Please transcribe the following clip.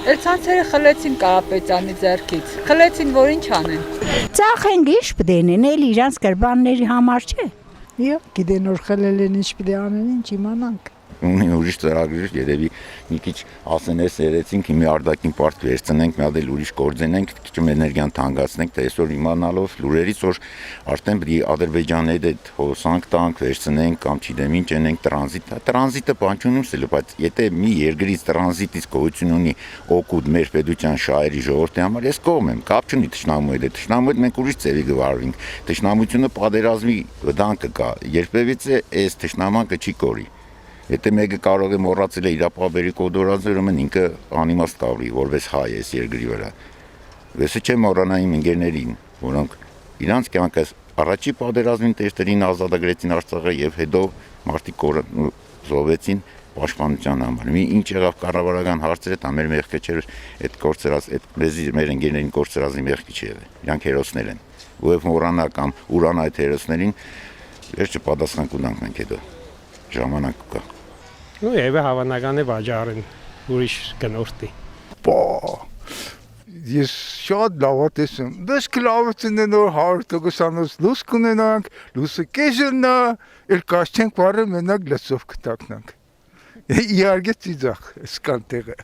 Էլ ցանցերը խլեցին Կարապետյանի ձեռքից։ Խլեցին, որ ինչ անեն։ Ծախենք ինչ պետք է անեն, էլ իրանց գրբանների համար չէ։ Իա, գիտեն որ խլել են ինչ պետք է անեն, ինչ իմանանք։ Ունի ուրիշ ծրագրեր, երևի մի քիչ ասենե սերեցինք, հիմի արդակին պարտ վերցնենք, մի հատ էլ ուրիշ գործենենք, քիչ էներգիան թանկացնենք, թե այսօր իմանալով լուրերից որ արդեն պետք է Ադրբեջանի հետ հոսանք տանք, վերցնենք կամ չգիտեմ ինչ անենք տրանզիտը բան չունում սել, բայց եթե մի երկրից տրանզիտից գոյություն ունի օգուտ մեր պետության շահերի ժողովրդի համար, ես կողմ եմ, կապ չունի թշնամու հետ, թշնամու հետ մենք ուրիշ ծևի գվարվենք, թշնամությունը պատերազմի վտանգը կա, երբևիցե այս թշնամանքը չի կորի։ Եթե մեկը կարող է մոռացել է իր ապավերի կոդորած, ուրեմն ինքը անիմաստ կավրի, որպես հայ է երկրի վրա։ Վեսը չէ մոռանա իմ ընկերներին, որոնք իրանց կյանքը առաջի պատերազմին տեստերին ազատագրեցին Արցախը եւ հետո մարտիկ զոհվեցին պաշտպանության համար։ Մի ինչ եղավ կառավարական հարցերը, դա մեր մեղքը չէր, այդ կորցրած, այդ մեզի մեր ընկերներին կորցրածի մեղքի չի եղել։ Իրանք հերոսներ են։ Ով մոռանա կամ ուրանա այդ հերոսներին, վերջը պատասխան կունանք մենք հետո։ Ժամանակ կա։ Ну, եւ հավանական է վաճառեն ուրիշ գնորդի։ Բա ես շատ լավ տեսում։ Դες կլավությունն նոր 100%-անոց լույս կունենանք, լույսը կեժնա, էլ կաշենք բարը մենակ լսով կտակնանք։ Իհարկե ծիծաղ, սկանտեղը։